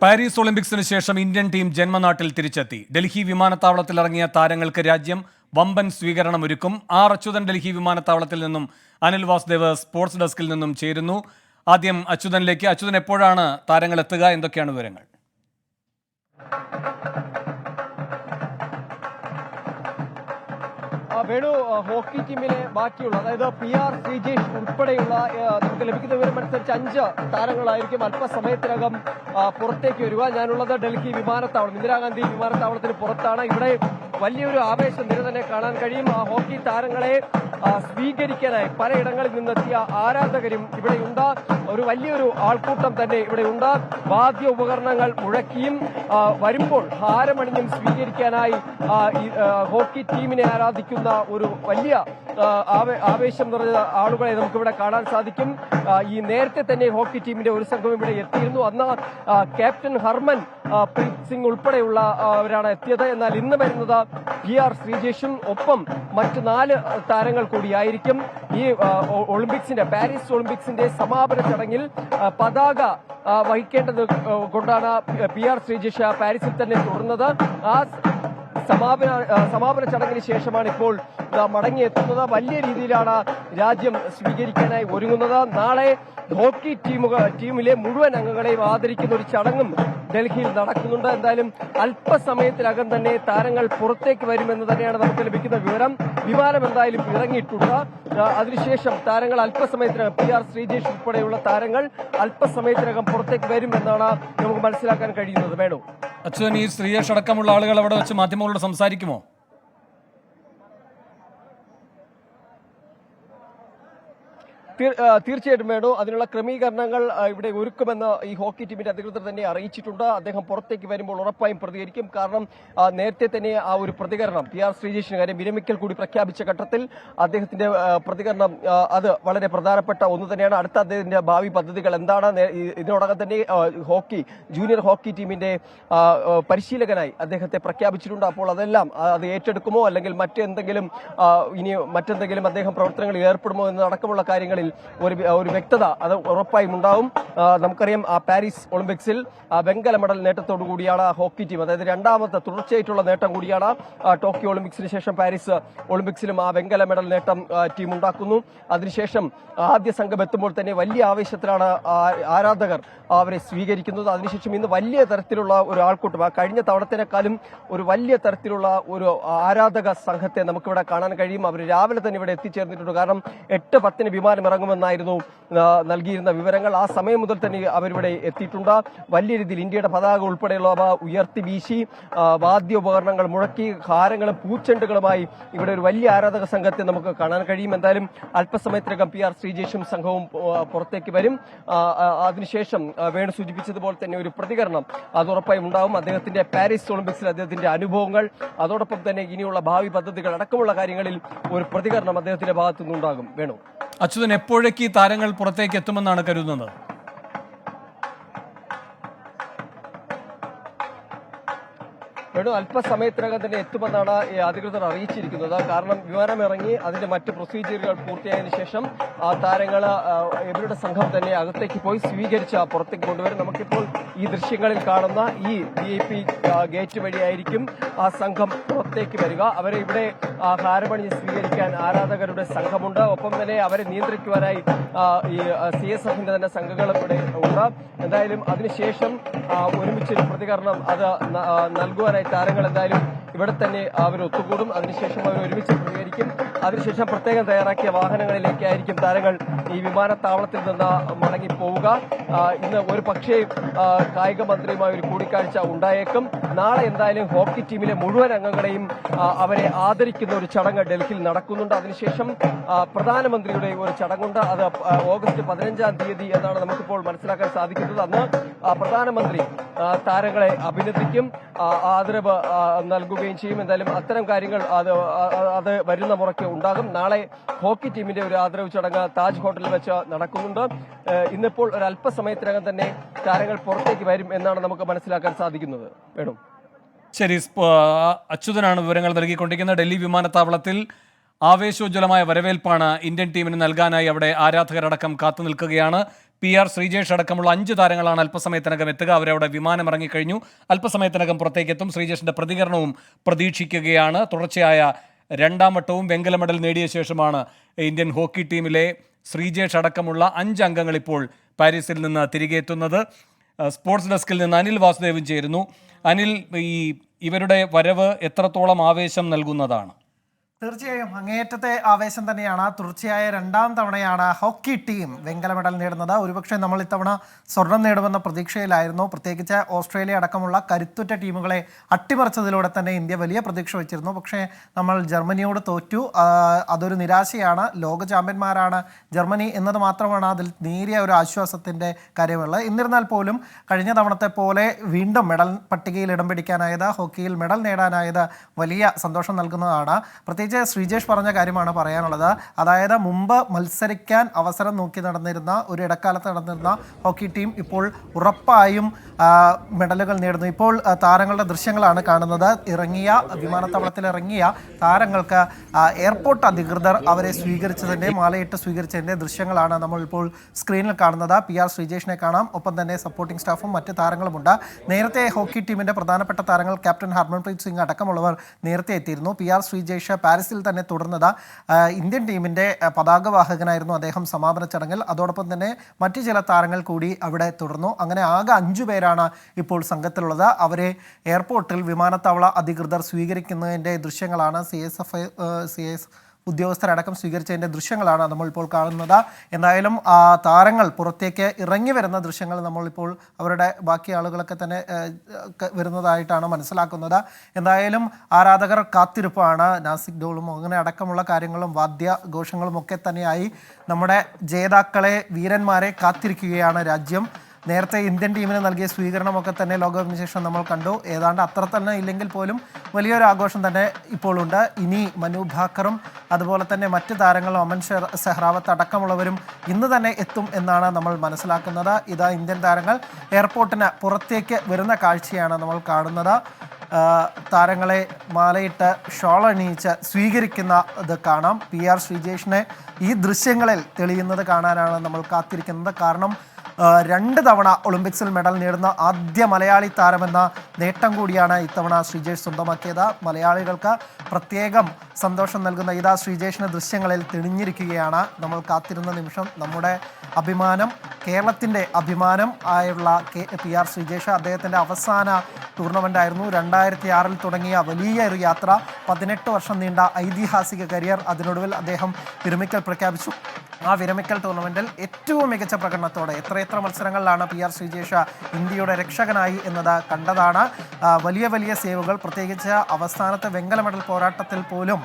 Paris ഒളിമ്പിക്സിന് ശേഷം Indian team ജന്മനാട്ടിൽ തിരിച്ചെത്തി. ഡൽഹി വിമാനത്താവളത്തിൽ ഇറങ്ങിയ താരങ്ങൾക്ക് രാജ്യം വമ്പൻ സ്വീകരണം ഒരുക്കും. ആർ അച്യുതൻ ഡൽഹി വിമാനത്താവളത്തിൽ നിന്നും അനിൽ വാസുദേവ് സ്പോർട്സ് ഡെസ്കിൽ നിന്നും ചേരുന്നു. ആദ്യം അച്യുതനിലേക്ക്. അച്യുതൻ, എപ്പോഴാണ് താരങ്ങൾ എത്തുക? എന്തൊക്കെയാണ് വിവരങ്ങൾ? വേണു, ഹോക്കി ടീമിലെ ബാക്കിയുള്ള അതായത് PR ശ്രീജേഷ് ഉൾപ്പെടെയുള്ള നമുക്ക് ലഭിക്കുന്ന വിവരമനുസരിച്ച് 5 താരങ്ങളായിരിക്കും അല്പസമയത്തിനകം പുറത്തേക്ക് വരിക. ഞാനുള്ളത് ഡൽഹി വിമാനത്താവളം, ഇന്ദിരാഗാന്ധി വിമാനത്താവളത്തിന് പുറത്താണ്. ഇവിടെ വലിയൊരു ആവേശം നിര തന്നെ കാണാൻ കഴിയും. ഹോക്കി താരങ്ങളെ സ്വീകരിക്കാനായി പലയിടങ്ങളിൽ നിന്നെത്തിയ ആരാധകരും ഇവിടെയുണ്ട്. ഒരു വലിയൊരു ആൾക്കൂട്ടം തന്നെ ഇവിടെയുണ്ട്. വാദ്യ ഉപകരണങ്ങൾ മുഴക്കിയും വരുമ്പോൾ ഹാരമണിഞ്ഞും സ്വീകരിക്കാനായി ഹോക്കി ടീമിനെ ആരാധിക്കുന്ന ഒരു വലിയ ആവേശം നിറഞ്ഞ ആളുകളെ നമുക്കിവിടെ കാണാൻ സാധിക്കും. ഈ നേരത്തെ തന്നെ ഹോക്കി ടീമിന്റെ ഒരു സംഘം ഇവിടെ എത്തിയിരുന്നു. അന്ന് ക്യാപ്റ്റൻ ഹർമൻ പ്രീത് സിംഗ് ഉൾപ്പെടെയുള്ളവരാണ് എത്തിയത്. എന്നാൽ ഇന്ന് വരുന്നത് PR ശ്രീജേഷും ഒപ്പം മറ്റ് 4 താരങ്ങൾ കൂടിയായിരിക്കും. ഈ ഒളിമ്പിക്സിന്റെ പാരീസ് ഒളിമ്പിക്സിന്റെ സമാപന ചടങ്ങിൽ പതാക വഹിക്കേണ്ടത് കൊണ്ടാണ് PR ശ്രീജേഷ് പാരീസിൽ തന്നെ തുടർന്നത്. ആ സമാപന ചടങ്ങിന് ശേഷമാണ് ഇപ്പോൾ മടങ്ങിയെത്തുന്നത്. വലിയ രീതിയിലാണ് രാജ്യം സ്വീകരിക്കാനായി ഒരുങ്ങുന്നത്. നാളെ ഹോക്കി ടീമിലെ മുഴുവൻ അംഗങ്ങളെയും ആദരിക്കുന്ന ഒരു ചടങ്ങും ഡൽഹിയിൽ നടക്കുന്നുണ്ട്. എന്തായാലും അല്പസമയത്തിനകം തന്നെ താരങ്ങൾ പുറത്തേക്ക് വരുമെന്ന് തന്നെയാണ് നമുക്ക് ലഭിക്കുന്ന വിവരം. വിമാനം എന്തായാലും ഇറങ്ങിയിട്ടുണ്ട്. അതിനുശേഷം താരങ്ങൾ അല്പസമയത്തിനകം PR ശ്രീജേഷ് ഉൾപ്പെടെയുള്ള താരങ്ങൾ അല്പസമയത്തിനകം പുറത്തേക്ക് വരുമെന്നാണ് നമുക്ക് മനസ്സിലാക്കാൻ കഴിയുന്നത്. വേണു, അച്യുതൻ, ഈ ശ്രീജേഷ് അടക്കമുള്ള ആളുകൾ അവിടെ വെച്ച് മാധ്യമങ്ങളോട് സംസാരിക്കുമോ? തീർച്ചയായിട്ടും വേണു, അതിനുള്ള ക്രമീകരണങ്ങൾ ഇവിടെ ഒരുക്കുമെന്ന് ഈ ഹോക്കി ടീമിന്റെ അധികൃതർ തന്നെ അറിയിച്ചിട്ടുണ്ട്. അദ്ദേഹം പുറത്തേക്ക് വരുമ്പോൾ ഉറപ്പായും പ്രതികരിക്കും. കാരണം നേരത്തെ തന്നെ ആ ഒരു പ്രതികരണം PR ശ്രീജേഷിന് കാര്യം വിരമിക്കൽ കൂടി പ്രഖ്യാപിച്ച ഘട്ടത്തിൽ അദ്ദേഹത്തിന്റെ പ്രതികരണം അത് വളരെ പ്രധാനപ്പെട്ട ഒന്ന് തന്നെയാണ്. അടുത്ത അദ്ദേഹത്തിന്റെ ഭാവി പദ്ധതികൾ എന്താണ്? ഇതിനോടകം തന്നെ ജൂനിയർ ഹോക്കി ടീമിന്റെ പരിശീലകനായി അദ്ദേഹത്തെ പ്രഖ്യാപിച്ചിട്ടുണ്ട്. അപ്പോൾ അതെല്ലാം അത് ഏറ്റെടുക്കുമോ, അല്ലെങ്കിൽ മറ്റെന്തെങ്കിലും അദ്ദേഹം പ്രവർത്തനങ്ങളിൽ ഏർപ്പെടുമോ എന്നതടക്കമുള്ള കാര്യങ്ങളിൽ ഒരു വ്യക്തത അത് ഉറപ്പായും ഉണ്ടാവും. നമുക്കറിയാം, പാരീസ് ഒളിമ്പിക്സിൽ വെങ്കല മെഡൽ നേട്ടത്തോടു കൂടിയാണ് ഹോക്കി ടീം, അതായത് 2ാമത്തെ തുടർച്ചയായിട്ടുള്ള നേട്ടം കൂടിയാണ്. ടോക്കിയോ ഒളിമ്പിക്സിന് ശേഷം പാരീസ് ഒളിമ്പിക്സിലും ആ വെങ്കല മെഡൽ നേട്ടം ടീം ഉണ്ടാക്കുന്നു. അതിനുശേഷം ആദ്യ സംഘം എത്തുമ്പോൾ തന്നെ വലിയ ആവേശത്തിലാണ് ആരാധകർ അവരെ സ്വീകരിക്കുന്നത്. അതിനുശേഷം ഇന്ന് വലിയ തരത്തിലുള്ള ഒരു ആൾക്കൂട്ടം, കഴിഞ്ഞ തവണത്തിനേക്കാളും ഒരു വലിയ തരത്തിലുള്ള ഒരു ആരാധക സംഘത്തെ നമുക്കിവിടെ കാണാൻ കഴിയും. അവർ രാവിലെ തന്നെ ഇവിടെ എത്തിച്ചേർന്നിട്ടുണ്ട്. കാരണം 8:10 വിമാനം ഇറങ്ങുമെന്നായിരുന്നു നൽകിയിരുന്ന വിവരങ്ങൾ. ആ സമയം മുതൽ തന്നെ അവരിവിടെ എത്തിയിട്ടുണ്ട്. വലിയ രീതിയിൽ ഇന്ത്യയുടെ പതാക ഉൾപ്പെടെയുള്ളവ ഉയർത്തി വീശി വാദ്യോപകരണങ്ങൾ മുഴക്കി ഹാരങ്ങളും പൂച്ചെണ്ടുകളുമായി ഇവിടെ ഒരു വലിയ ആരാധക സംഘത്തെ നമുക്ക് കാണാൻ കഴിയും. എന്തായാലും അല്പസമയത്തിനകം PR ശ്രീജേഷും സംഘവും പുറത്തേക്ക് വരും. അതിനുശേഷം വേണു സൂചിപ്പിച്ചതുപോലെ തന്നെ ഒരു പ്രതികരണം അത് ഉറപ്പായും ഉണ്ടാവും. അദ്ദേഹത്തിന്റെ പാരീസ് ഒളിമ്പിക്സിൽ അദ്ദേഹത്തിന്റെ അനുഭവങ്ങൾ, അതോടൊപ്പം തന്നെ ഇനിയുള്ള ഭാവി പദ്ധതികൾ അടക്കമുള്ള കാര്യങ്ങളിൽ ഒരു പ്രതികരണം അദ്ദേഹത്തിന്റെ ഭാഗത്തു നിന്നുണ്ടാകും. വേണു, അച്യുതൻ, എപ്പോഴേക്ക് ഈ താരങ്ങൾ പുറത്തേക്ക് എത്തുമെന്നാണ് കരുതുന്നത്? അല്പസമയത്തിനകം തന്നെ എത്തുമെന്നാണ് അധികൃതർ അറിയിച്ചിരിക്കുന്നത്. കാരണം വിമാനം ഇറങ്ങി അതിന്റെ മറ്റ് പ്രൊസീജിയറുകൾ പൂർത്തിയായതിനു ശേഷം താരങ്ങൾ ഇവരുടെ സംഘം തന്നെ അകത്തേക്ക് പോയി സ്വീകരിച്ച് പുറത്തേക്ക് കൊണ്ടുവരും. നമുക്കിപ്പോൾ ഈ ദൃശ്യങ്ങളിൽ കാണുന്ന ഈ VIP ഗേറ്റ് വഴിയായിരിക്കും ആ സംഘം പുറത്തേക്ക് വരിക. അവരെ ഇവിടെ ഹാരമണിഞ്ഞ് സ്വീകരിക്കാൻ ആരാധകരുടെ സംഘമുണ്ട്. ഒപ്പം തന്നെ അവരെ നിയന്ത്രിക്കുവാനായി ഈ CSFന്റെ തന്നെ സംഘങ്ങൾ ഇവിടെ ഉണ്ട്. എന്തായാലും അതിനുശേഷം ഒരുമിച്ചൊരു പ്രതികരണം അത് നൽകുവാനായി താരങ്ങൾ എന്തായാലും ഇവിടെ തന്നെ അവർ ഒത്തുകൂടും. അതിനുശേഷം അവർ ഒരുമിച്ച് പ്രതികരിക്കും. അതിനുശേഷം പ്രത്യേകം തയ്യാറാക്കിയ വാഹനങ്ങളിലേക്കായിരിക്കും താരങ്ങൾ ഈ വിമാനത്താവളത്തിൽ നിന്ന് മടങ്ങിപ്പോവുക. ഇന്ന് ഒരു പക്ഷേ കായിക മന്ത്രിയുമായി ഒരു കൂടിക്കാഴ്ച ഉണ്ടായേക്കും. നാളെ എന്തായാലും ഹോക്കി ടീമിലെ മുഴുവൻ അംഗങ്ങളെയും അവരെ ആദരിക്കുന്ന ഒരു ചടങ്ങ് ഡൽഹിയിൽ നടക്കുന്നുണ്ട്. അതിനുശേഷം പ്രധാനമന്ത്രിയുടെ ഒരു ചടങ്ങുണ്ട്. അത് ഓഗസ്റ്റ് 15-ാം തീയതി എന്നാണ് നമുക്കിപ്പോൾ മനസ്സിലാക്കാൻ സാധിക്കുന്നത്. അന്ന് പ്രധാനമന്ത്രി താരങ്ങളെ അഭിനന്ദിക്കും, ആദരവ് നൽകുകയും ചെയ്യും. എന്തായാലും അത്തരം കാര്യങ്ങൾ അത് വരുന്ന മുറയ്ക്ക് ഉണ്ടാകും. നാളെ ഹോക്കി ടീമിന്റെ ഒരു ആദരവ് ചടങ്ങ് താജ് ഹോട്ടലിൽ വെച്ച് നടക്കുന്നുണ്ട്. ഇന്നിപ്പോൾ ഒരു അല്പസമയത്തിനകം തന്നെ താരങ്ങൾ പുറത്തേക്ക് വരും എന്നാണ് നമുക്ക് മനസ്സിലാക്കാൻ സാധിക്കുന്നത്. വേണം, ശരി. അച്യുതനാണ് വിവരങ്ങൾ നൽകിക്കൊണ്ടിരിക്കുന്നത്. ഡൽഹി വിമാനത്താവളത്തിൽ ആവേശോജ്വലമായ വരവേൽപ്പാണ് ഇന്ത്യൻ ടീമിന് നൽകാനായി അവിടെ ആരാധകരടക്കം കാത്തു നിൽക്കുകയാണ്. PR ശ്രീജേഷ് അടക്കമുള്ള 5 താരങ്ങളാണ് അല്പസമയത്തിനകം എത്തുക. അവരവിടെ വിമാനം ഇറങ്ങിക്കഴിഞ്ഞു. അല്പസമയത്തിനകം പുറത്തേക്കെത്തും. ശ്രീജേഷിന്റെ പ്രതികരണവും പ്രതീക്ഷിക്കുകയാണ്. തുടർച്ചയായ 2ാം വട്ടവും വെങ്കല മെഡൽ നേടിയ ശേഷമാണ് ഇന്ത്യൻ ഹോക്കി ടീമിലെ ശ്രീജേഷ് അടക്കമുള്ള 5 അംഗങ്ങൾ ഇപ്പോൾ പാരീസിൽ നിന്ന് തിരികെ എത്തുന്നത്. സ്പോർട്സ് ഡെസ്കിൽ നിന്ന് അനിൽ വാസുദേവൻ ചേരുന്നു. അനിൽ, ഇവരുടെ വരവ് എത്രത്തോളം ആവേശം നൽകുന്നതാണ്? തീർച്ചയായും അങ്ങേയറ്റത്തെ ആവേശം തന്നെയാണ്. തുടർച്ചയായ 2ാം തവണയാണ് ഹോക്കി ടീം വെങ്കല മെഡൽ നേടുന്നത്. ഒരുപക്ഷെ നമ്മൾ ഇത്തവണ സ്വർണം നേടുമെന്ന പ്രതീക്ഷയിലായിരുന്നു. പ്രത്യേകിച്ച് ഓസ്ട്രേലിയ അടക്കമുള്ള കരുത്തുറ്റ ടീമുകളെ അട്ടിമറിച്ചതിലൂടെ തന്നെ ഇന്ത്യ വലിയ പ്രതീക്ഷ വെച്ചിരുന്നു. പക്ഷേ നമ്മൾ ജർമ്മനിയോട് തോറ്റു. അതൊരു നിരാശയാണ്. ലോക ചാമ്പ്യന്മാരാണ് ജർമ്മനി എന്നത് മാത്രമാണ് അതിൽ നേരിയ ഒരു ആശ്വാസത്തിൻ്റെ കാര്യമുള്ളത്. എന്നിരുന്നാൽ പോലും കഴിഞ്ഞ തവണത്തെ പോലെ വീണ്ടും മെഡൽ പട്ടികയിൽ ഇടം പിടിക്കാനായത്, ഹോക്കിയിൽ മെഡൽ നേടാനായത് വലിയ സന്തോഷം നൽകുന്നതാണ്. പ്രത്യേകിച്ച് ശ്രീജേഷ് പറഞ്ഞ കാര്യമാണ് പറയാനുള്ളത്. അതായത് മുമ്പ് മത്സരിക്കാൻ അവസരം നോക്കി നടന്നിരുന്ന ഒരു ഇടക്കാലത്ത് നടന്നിരുന്ന ഹോക്കി ടീം ഇപ്പോൾ ഉറപ്പായും മെഡലുകൾ നേടുന്നു. ഇപ്പോൾ താരങ്ങളുടെ ദൃശ്യങ്ങളാണ് കാണുന്നത്. വിമാനത്താവളത്തിൽ ഇറങ്ങിയ താരങ്ങൾക്ക് എയർപോർട്ട് അധികൃതർ അവരെ സ്വീകരിച്ചതിൻ്റെ, മാലയിട്ട് സ്വീകരിച്ചതിൻ്റെ ദൃശ്യങ്ങളാണ് നമ്മൾ ഇപ്പോൾ സ്ക്രീനിൽ കാണുന്നത്. PR ശ്രീജേഷിനെ കാണാം. ഒപ്പം തന്നെ സപ്പോർട്ടിംഗ് സ്റ്റാഫും മറ്റ് താരങ്ങളുമുണ്ട്. നേരത്തെ ഹോക്കി ടീമിൻ്റെ പ്രധാനപ്പെട്ട താരങ്ങൾ ക്യാപ്റ്റൻ ഹർമൻപ്രീത് സിംഗ് അടക്കമുള്ളവർ നേരത്തെ എത്തിയിരുന്നു. PR ശ്രീജേഷ് പാരീസിൽ തന്നെ തുടർന്നത്. ഇന്ത്യൻ ടീമിൻ്റെ പതാകവാഹകനായിരുന്നു അദ്ദേഹം സമാപന ചടങ്ങിൽ. അതോടൊപ്പം തന്നെ മറ്റു ചില താരങ്ങൾ കൂടി അവിടെ തുടർന്നു. അങ്ങനെ ആകെ 5 പേരാണ് ഇപ്പോൾ സംഘത്തിലുള്ളത്. അവരെ എയർപോർട്ടിൽ വിമാനത്താവള അധികൃതർ സ്വീകരിക്കുന്നതിൻ്റെ ദൃശ്യങ്ങളാണ്, CIS ഉദ്യോഗസ്ഥരടക്കം സ്വീകരിച്ചതിൻ്റെ ദൃശ്യങ്ങളാണ് നമ്മളിപ്പോൾ കാണുന്നത്. എന്തായാലും താരങ്ങൾ പുറത്തേക്ക് ഇറങ്ങി വരുന്ന ദൃശ്യങ്ങൾ നമ്മളിപ്പോൾ അവരുടെ ബാക്കി ആളുകളൊക്കെ തന്നെ വരുന്നതായിട്ടാണ് മനസ്സിലാക്കുന്നത്. എന്തായാലും ആരാധകർ കാത്തിരിപ്പാണ്. നാസിക് ഡോളും അങ്ങനെ അടക്കമുള്ള കാര്യങ്ങളും വാദ്യഘോഷങ്ങളും ഒക്കെ തന്നെയായി നമ്മുടെ ജേതാക്കളെ, വീരന്മാരെ കാത്തിരിക്കുകയാണ് രാജ്യം. നേരത്തെ ഇന്ത്യൻ ടീമിന് നൽകിയ സ്വീകരണമൊക്കെ തന്നെ ലോകകപ്പിന് ശേഷം നമ്മൾ കണ്ടു. ഏതാണ്ട് അത്ര തന്നെ ഇല്ലെങ്കിൽ പോലും വലിയൊരു ആഘോഷം തന്നെ ഇപ്പോഴുണ്ട്. ഇനി മനു ഭാക്കറും അതുപോലെ തന്നെ മറ്റ് താരങ്ങളും അമൻ സെഹ്റാവത്ത് അടക്കമുള്ളവരും ഇന്ന് തന്നെ എത്തും എന്നാണ് നമ്മൾ മനസ്സിലാക്കുന്നത്. ഇതാ ഇന്ത്യൻ താരങ്ങൾ എയർപോർട്ടിന് പുറത്തേക്ക് വരുന്ന കാഴ്ചയാണ് നമ്മൾ കാണുന്നത്. താരങ്ങളെ മാലയിട്ട് ഷോൾ അണിയിച്ച് സ്വീകരിക്കുന്ന ഇത് കാണാം. PR ശ്രീജേഷിനെ ഈ ദൃശ്യങ്ങളിൽ തെളിയുന്നത് കാണാനാണ് നമ്മൾ കാത്തിരിക്കുന്നത്. കാരണം 2 തവണ ഒളിമ്പിക്സിൽ മെഡൽ നേടുന്ന ആദ്യ മലയാളി താരമെന്ന നേട്ടം കൂടിയാണ് ഇത്തവണ ശ്രീജേഷ് സ്വന്തമാക്കിയത്. മലയാളികൾക്ക് പ്രത്യേകം സന്തോഷം നൽകുന്ന ഇതാ ശ്രീജേഷിൻ്റെ ദൃശ്യങ്ങളിൽ തെളിഞ്ഞിരിക്കുകയാണ്. നമ്മൾ കാത്തിരുന്ന നിമിഷം, നമ്മുടെ അഭിമാനം, കേരളത്തിൻ്റെ അഭിമാനം ആയുള്ള PR ശ്രീജേഷ്, അദ്ദേഹത്തിൻ്റെ അവസാന ടൂർണമെൻ്റ് ആയിരുന്നു 2006 തുടങ്ങിയ വലിയ ഒരു യാത്ര. 18 വർഷം നീണ്ട ഐതിഹാസിക കരിയർ. അതിനൊടുവിൽ അദ്ദേഹം വിരമിക്കൽ പ്രഖ്യാപിച്ചു. ആ വിരമിക്കൽ ടൂർണമെൻറ്റിൽ ഏറ്റവും മികച്ച പ്രകടനത്തോടെ എത്ര മത്സരങ്ങളിലാണ് PR ശ്രീജേഷ് ഇന്ത്യയുടെ രക്ഷകനായി എന്നത് കണ്ടതാണ്. വലിയ വലിയ സേവുകൾ, പ്രത്യേകിച്ച് അവസാനത്തെ വെങ്കല മെഡൽ പോരാട്ടത്തിൽ പോലും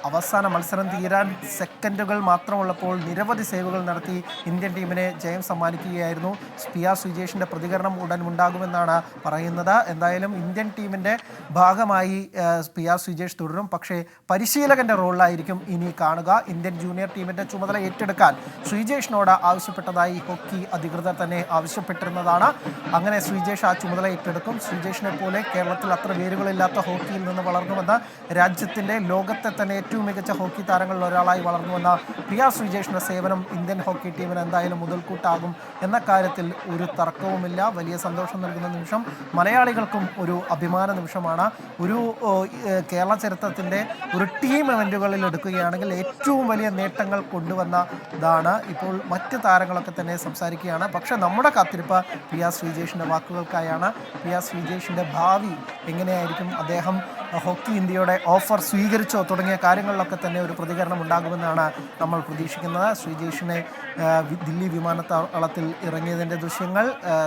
അവസാന മത്സരം തീരാൻ സെക്കൻഡുകൾ മാത്രമുള്ളപ്പോൾ നിരവധി സേവുകൾ നടത്തി ഇന്ത്യൻ ടീമിനെ ജയം സമ്മാനിക്കുകയായിരുന്നു. PR ശ്രീജേഷിൻ്റെ പ്രതികരണം ഉടൻ ഉണ്ടാകുമെന്നാണ് പറയുന്നത്. എന്തായാലും ഇന്ത്യൻ ടീമിൻ്റെ ഭാഗമായി PR ശ്രീജേഷ് തുടരും. പക്ഷേ പരിശീലകൻ്റെ റോളിലായിരിക്കും ഇനി കാണുക. ഇന്ത്യൻ ജൂനിയർ ടീമിൻ്റെ ചുമതല ഏറ്റെടുക്കാൻ ശ്രീജേഷിനോട് ആവശ്യപ്പെട്ടതായി ഹോക്കി അധികൃതർ തന്നെ ആവശ്യപ്പെട്ടിരുന്നതാണ്. അങ്ങനെ ശ്രീജേഷ് ആ ചുമതല ഏറ്റെടുക്കും. ശ്രീജേഷിനെ പോലെ കേരളത്തിൽ അത്ര വേരുകളില്ലാത്ത ഹോക്കിയിൽ നിന്ന് വളർന്നുവെന്ന, രാജ്യത്തിൻ്റെ ലോകത്തെ തന്നെ ഏറ്റവും മികച്ച ഹോക്കി താരങ്ങളിൽ ഒരാളായി വളർന്നുവെന്ന PR ശ്രീജേഷിൻ്റെ സേവനം ഇന്ത്യൻ ഹോക്കി ടീമിന് എന്തായാലും മുതൽക്കൂട്ടാകും എന്ന കാര്യത്തിൽ ഒരു തർക്കവുമില്ല. വലിയ സന്തോഷം നൽകുന്ന നിമിഷം, മലയാളികൾക്കും ഒരു അഭിമാന നിമിഷമാണ്. ഒരു കേരള ചരിത്രത്തിൻ്റെ ഒരു ടീം ഇവൻറ്റുകളിൽ എടുക്കുകയാണെങ്കിൽ ഏറ്റവും വലിയ നേട്ടങ്ങൾ കൊണ്ടുവന്ന ഇതാണ്. ഇപ്പോൾ മറ്റ് താരങ്ങളൊക്കെ തന്നെ സംസാരിക്കുകയാണ്. പക്ഷേ നമ്മുടെ കാത്തിരിപ്പ് PR ശ്രീജേഷിൻ്റെ വാക്കുകൾക്കായാണ്. PR ശ്രീജേഷിൻ്റെ ഭാവി എങ്ങനെയായിരിക്കും, അദ്ദേഹം ഹോക്കി ഇന്ത്യയുടെ ഓഫർ സ്വീകരിച്ചോ തുടങ്ങിയ കാര്യങ്ങളിലൊക്കെ തന്നെ ഒരു പ്രതികരണം ഉണ്ടാകുമെന്നാണ് നമ്മൾ പ്രതീക്ഷിക്കുന്നത്. ശ്രീജേഷിനെ ദില്ലി വിമാനത്താവളത്തിൽ ഇറങ്ങിയതിൻ്റെ ദൃശ്യങ്ങൾ,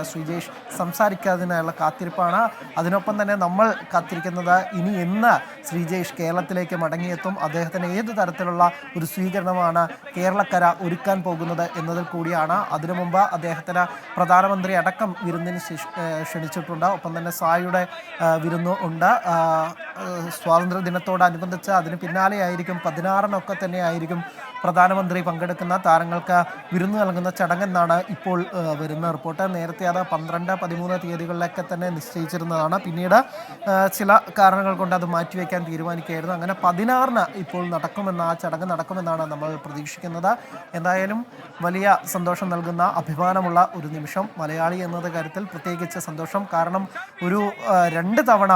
ശ്രീജേഷ് സംസാരിക്കാതിനുള്ള കാത്തിരിപ്പാണ്. അതിനൊപ്പം തന്നെ നമ്മൾ കാത്തിരിക്കുന്നത് ഇനി എന്ന് ശ്രീജേഷ് കേരളത്തിലേക്ക് മടങ്ങിയെത്തും, അദ്ദേഹത്തിന് ഏത് തരത്തിലുള്ള ഒരു സ്വീകരണമാണ് കേരളക്കര ഒരുക്കാൻ പോകുന്നത് എന്നതിൽ കൂടിയാണ്. അതിനു മുമ്പ് അദ്ദേഹത്തിന് പ്രധാനമന്ത്രി അടക്കം വിരുന്നിന് ക്ഷണിച്ചിട്ടുണ്ട്. ഒപ്പം തന്നെ സായുടെ വിരുന്ന് ഉണ്ട്. സ്വാതന്ത്ര്യ ദിനത്തോടനുബന്ധിച്ച് അതിന് പിന്നാലെയായിരിക്കും 16-നൊക്കെ തന്നെ ആയിരിക്കും പ്രധാനമന്ത്രി പങ്കെടുക്കുന്ന താരങ്ങൾക്ക് വിരുന്ന് നൽകുന്ന ചടങ്ങെന്നാണ് ഇപ്പോൾ വരുന്ന റിപ്പോർട്ട്. നേരത്തെ അത് 12, 13 തീയതികളിലൊക്കെ തന്നെ നിശ്ചയിച്ചിരുന്നതാണ്. പിന്നീട് ചില കാരണങ്ങൾ കൊണ്ട് അത് മാറ്റിവെക്കാൻ മാറ്റിവെക്കാൻ തീരുമാനിക്കുകയായിരുന്നു. അങ്ങനെ 16-ന് ഇപ്പോൾ ആ ചടങ്ങ് നടക്കുമെന്നാണ് നമ്മൾ പ്രതീക്ഷിക്കുന്നത്. എന്തായാലും വലിയ സന്തോഷം നൽകുന്ന അഭിമാനമുള്ള ഒരു നിമിഷം, മലയാളി എന്നത് കാര്യത്തിൽ പ്രത്യേകിച്ച് സന്തോഷം. കാരണം ഒരു 2 തവണ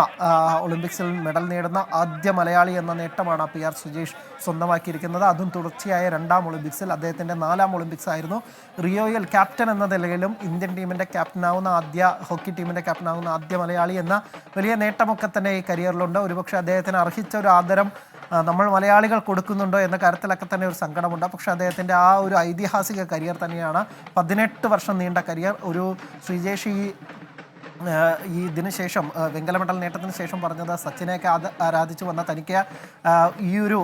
ഒളിമ്പിക്സിൽ മെഡൽ നേടുന്ന ആദ്യ മലയാളി എന്ന നേട്ടമാണ് PR ശ്രീജേഷ് സ്വന്തമാക്കിയിരിക്കുന്നത്. അതും തുടർച്ചയായ 2ാം ഒളിമ്പിക്സിൽ. അദ്ദേഹത്തിൻ്റെ 4ാം ഒളിമ്പിക്സ് ആയിരുന്നു. റിയോയിൽ ക്യാപ്റ്റൻ എന്ന നിലയിലും ഇന്ത്യൻ ടീമിൻ്റെ ഹോക്കി ടീമിൻ്റെ ക്യാപ്റ്റനാവുന്ന ആദ്യ മലയാളി എന്ന വലിയ നേട്ടമൊക്കെ തന്നെ ഈ കരിയറിലുണ്ട്. ഒരുപക്ഷെ അദ്ദേഹത്തിന് അർഹിച്ച ഒരു ആദരം നമ്മൾ മലയാളികൾ കൊടുക്കുന്നുണ്ടോ എന്ന കാര്യത്തിലൊക്കെ തന്നെ ഒരു സങ്കടമുണ്ട്. പക്ഷേ അദ്ദേഹത്തിൻ്റെ ആ ഒരു ഐതിഹാസിക കരിയർ തന്നെയാണ്, 18 വർഷം നീണ്ട കരിയർ. ഒരു ശ്രീജേഷ് ഇതിന് ശേഷം വെങ്കല മെഡൽ നേട്ടത്തിന് ശേഷം പറഞ്ഞത് സച്ചിനെയൊക്കെ ആരാധിച്ചു വന്ന തനിക്ക് ഈ ഒരു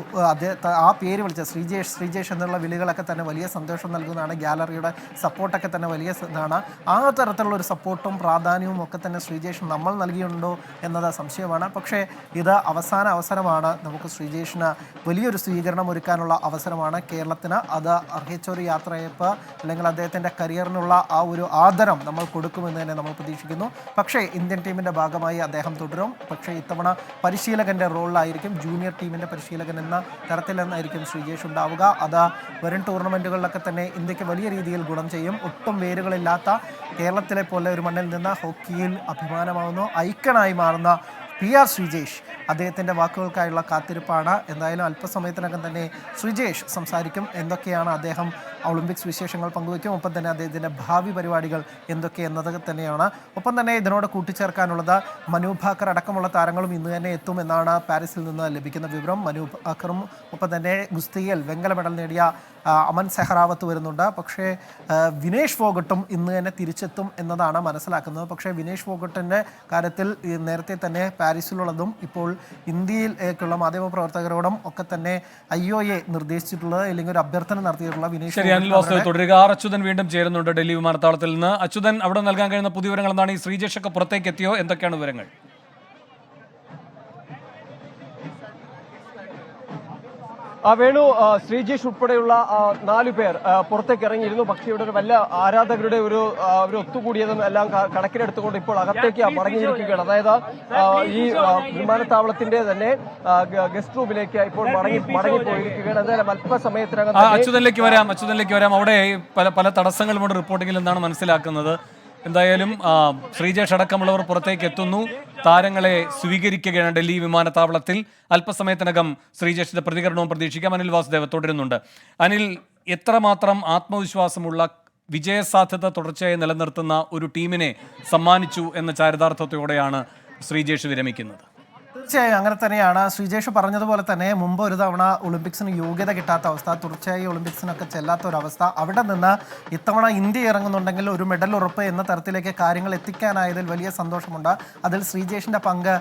ആ പേര് വിളിച്ച ശ്രീജേഷ് എന്നുള്ള വിളികളൊക്കെ തന്നെ വലിയ സന്തോഷം നൽകുന്നതാണ്. ഗാലറിയുടെ സപ്പോർട്ടൊക്കെ തന്നെ വലിയ ഇതാണ്. ആ തരത്തിലുള്ള ഒരു സപ്പോർട്ടും പ്രാധാന്യവും ഒക്കെ തന്നെ ശ്രീജേഷ് നമ്മൾ നൽകിയിട്ടുണ്ടോ എന്നത് സംശയമാണ്. പക്ഷേ ഇത് അവസാന അവസരമാണ്. നമുക്ക് ശ്രീജേഷിന് വലിയൊരു സ്വീകരണം ഒരുക്കാനുള്ള അവസരമാണ് കേരളത്തിന്. അത് അർഹിച്ച ഒരു യാത്രയപ്പ് അല്ലെങ്കിൽ അദ്ദേഹത്തിൻ്റെ കരിയറിനുള്ള ആ ഒരു ആദരം നമ്മൾ കൊടുക്കുമെന്ന് തന്നെ നമ്മൾ പ്രതീക്ഷിക്കുന്നു. പക്ഷേ ഇന്ത്യൻ ടീമിൻ്റെ ഭാഗമായി അദ്ദേഹം തുടരും. പക്ഷേ ഇത്തവണ പരിശീലകൻ്റെ റോളിലായിരിക്കും, ജൂനിയർ ടീമിൻ്റെ പരിശീലകൻ എന്ന തരത്തിലെന്നായിരിക്കും ശ്രീജേഷ് ഉണ്ടാവുക. അത് വരും ടൂർണമെൻറ്റുകളിലൊക്കെ തന്നെ ഇന്ത്യക്ക് വലിയ രീതിയിൽ ഗുണം ചെയ്യും. ഒട്ടും വേരുകളില്ലാത്ത കേരളത്തിലെ പോലെ ഒരു മണ്ണിൽ നിന്ന് ഹോക്കിയിൽ അഭിമാനമാവുന്നു, ഐക്കണായി മാറുന്ന PR ശ്രീജേഷ്, അദ്ദേഹത്തിൻ്റെ വാക്കുകൾക്കായുള്ള കാത്തിരിപ്പാണ്. എന്തായാലും അല്പസമയത്തിനകം തന്നെ ശ്രീജേഷ് സംസാരിക്കും. എന്തൊക്കെയാണ് അദ്ദേഹം ഒളിമ്പിക്സ് വിശേഷങ്ങൾ പങ്കുവയ്ക്കും. ഒപ്പം തന്നെ അദ്ദേഹത്തിൻ്റെ ഭാവി പരിപാടികൾ എന്തൊക്കെയെന്നത് തന്നെയാണ്. ഒപ്പം തന്നെ ഇതിനോട് കൂട്ടിച്ചേർക്കാനുള്ളത് മനു ഭാക്കർ അടക്കമുള്ള താരങ്ങളും ഇന്ന് തന്നെ എത്തുമെന്നാണ് പാരീസിൽ നിന്ന് ലഭിക്കുന്ന വിവരം. മനു ഭാക്കറും ഒപ്പം തന്നെ ഗുസ്തിയിൽ വെങ്കല മെഡൽ നേടിയ അമൻ സെഹ്റാവത്ത് വരുന്നുണ്ട്. പക്ഷേ വിനേഷ് ഫോഗട്ടും ഇന്ന് തന്നെ തിരിച്ചെത്തും എന്നതാണ് മനസ്സിലാക്കുന്നത്. പക്ഷേ വിനേഷ് ഫോഗട്ടിൻ്റെ കാര്യത്തിൽ നേരത്തെ തന്നെ പാരീസിലുള്ളതും ഇപ്പോൾ ഇന്ത്യയിലേക്കുള്ള മാധ്യമപ്രവർത്തകരോടും ഒക്കെ തന്നെ IOA നിർദ്ദേശിച്ചിട്ടുള്ളത് അല്ലെങ്കിൽ ഒരു അഭ്യർത്ഥന നടത്തിയിട്ടുള്ള വിനേഷ് തുടരുക. അച്യുതൻ വീണ്ടും ചേരുന്നുണ്ട് ഡൽഹി വിമാനത്താവളത്തിൽ നിന്ന്. അച്യുതൻ, അവിടെ നൽകാൻ കഴിയുന്ന പുതിയ വിവരങ്ങൾ എന്താണ്? ഈ ശ്രീജേഷ് ഒക്കെ പുറത്തേക്ക് എത്തിയോ? എന്തൊക്കെയാണ് വിവരങ്ങൾ? വേണു, ശ്രീജേഷ് ഉൾപ്പെടെയുള്ള 4 പേർ പുറത്തേക്ക് ഇറങ്ങിയിരുന്നു. പക്ഷേ ഇവിടെ ഒരു വലിയ ആരാധകരുടെ ഒരു ഒത്തുകൂടിയതും എല്ലാം കണക്കിലെടുത്തുകൊണ്ട് ഇപ്പോൾ അകത്തേക്ക് മടങ്ങിയിരിക്കുകയാണ്. അതായത് ഈ വിമാനത്താവളത്തിന്റെ തന്നെ ഗസ്റ്റ് റൂമിലേക്ക് ഇപ്പോൾ മടങ്ങിപ്പോയിരിക്കുകയാണ്. എന്തായാലും അല്പസമയത്തിനകം അച്യുതനിലേക്ക് വരാം. അവിടെ പല തടസ്സങ്ങളുമുണ്ട് റിപ്പോർട്ടിങ്ങിൽ എന്നാണ് മനസ്സിലാക്കുന്നത്. എന്തായാലും ശ്രീജേഷ് അടക്കമുള്ളവർ പുറത്തേക്ക് എത്തുന്നു. താരങ്ങളെ സ്വീകരിക്കുകയാണ് ഡൽഹി വിമാനത്താവളത്തിൽ. അല്പസമയത്തിനകം ശ്രീജേഷിന്റെ പ്രതികരണവും പ്രതീക്ഷിക്കാം. അനിൽ വാസുദേവ് തുടരുന്നുണ്ട്. അനിൽ, എത്രമാത്രം ആത്മവിശ്വാസമുള്ള വിജയസാധ്യത തുടർച്ചയായി നിലനിർത്തുന്ന ഒരു ടീമിനെ സമ്മാനിച്ചു എന്ന ചാരിതാർത്ഥ്യത്തോടെയാണ് ശ്രീജേഷ് വിരമിക്കുന്നത്? തീർച്ചയായും അങ്ങനെ തന്നെയാണ്. ശ്രീജേഷ് പറഞ്ഞതുപോലെ തന്നെ മുമ്പ് ഒരു തവണ ഒളിമ്പിക്സിന് യോഗ്യത കിട്ടാത്ത അവസ്ഥ, തുടർച്ചയായി ഒളിമ്പിക്സിനൊക്കെ ചെല്ലാത്ത ഒരവസ്ഥ, അവിടെ നിന്ന് ഇത്തവണ ഇന്ത്യ ഇറങ്ങുന്നുണ്ടെങ്കിൽ ഒരു മെഡൽ ഉറപ്പ് എന്ന തരത്തിലേക്ക് കാര്യങ്ങൾ എത്തിക്കാനായതിൽ വലിയ സന്തോഷമുണ്ട്. അതിൽ ശ്രീജേഷിൻ്റെ പങ്ക്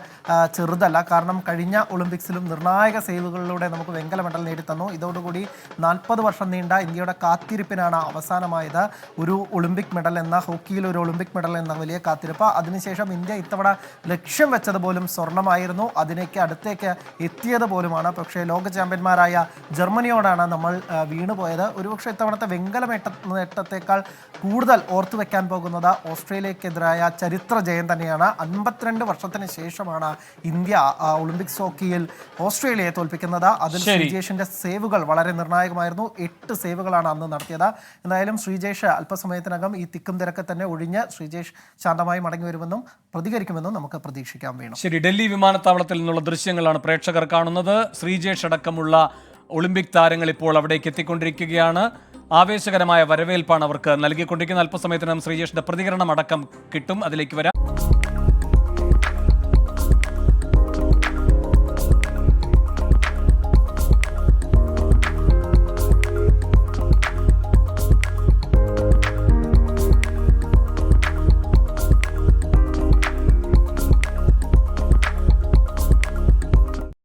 ചെറുതല്ല. കാരണം കഴിഞ്ഞ ഒളിമ്പിക്സിലും നിർണായക സേവുകളിലൂടെ നമുക്ക് വെങ്കല മെഡൽ നേടിത്തന്നു. ഇതോടുകൂടി 40 വർഷം നീണ്ട ഇന്ത്യയുടെ കാത്തിരിപ്പിനാണ് അവസാനമായത്. ഒരു ഒളിമ്പിക് മെഡൽ എന്ന, ഹോക്കിയിൽ ഒരു ഒളിമ്പിക് മെഡൽ എന്ന വലിയ കാത്തിരിപ്പ്. അതിനുശേഷം ഇന്ത്യ ഇത്തവണ ലക്ഷ്യം വെച്ചത് പോലും സ്വർണ്ണമായിരുന്നു. അതിനേക്ക് അടുത്തേക്ക് എത്തിയത് പോലുമാണ്. പക്ഷേ ലോക ചാമ്പ്യന്മാരായ ജർമ്മനിയോടാണ് നമ്മൾ വീണുപോയത്. ഒരുപക്ഷെ ഇത്തവണത്തെ വെങ്കല നേട്ടത്തേക്കാൾ കൂടുതൽ ഓർത്തു വെക്കാൻ പോകുന്നത് ഓസ്ട്രേലിയക്കെതിരായ ചരിത്ര ജയം തന്നെയാണ്. 52 വർഷത്തിന് ശേഷമാണ് ഇന്ത്യ ഒളിമ്പിക്സ് ഹോക്കിയിൽ ഓസ്ട്രേലിയയെ തോൽപ്പിക്കുന്നത്. അതിൽ ശ്രീജേഷിന്റെ സേവുകൾ വളരെ നിർണായകമായിരുന്നു. 8 സേവുകളാണ് അന്ന് നടത്തിയത്. എന്തായാലും ശ്രീജേഷ് അല്പസമയത്തിനകം ഈ തിക്കും തിരക്കെ തന്നെ ഒഴിഞ്ഞ് ശ്രീജേഷ് ശാന്തമായി മടങ്ങി വരുമെന്നും പ്രതികരിക്കുമെന്നും നമുക്ക് പ്രതീക്ഷിക്കാൻ വേണം. ശരി, ഡൽഹി വിമാനത്താവളത്തിൽ നിന്നുള്ള ദൃശ്യങ്ങളാണ് പ്രേക്ഷകർ കാണുന്നത്. ശ്രീജേഷ് അടക്കമുള്ള ഒളിമ്പിക് താരങ്ങൾ ഇപ്പോൾ അവിടേക്ക് എത്തിക്കൊണ്ടിരിക്കുകയാണ്. ആവേശകരമായ വരവേൽപ്പാണ് അവർക്ക് നൽകിക്കൊണ്ടിരിക്കുന്നത്. അല്പസമയത്തിനകം ശ്രീജേഷിന്റെ പ്രതികരണം അടക്കം കിട്ടും. അതിലേക്ക് വരാം.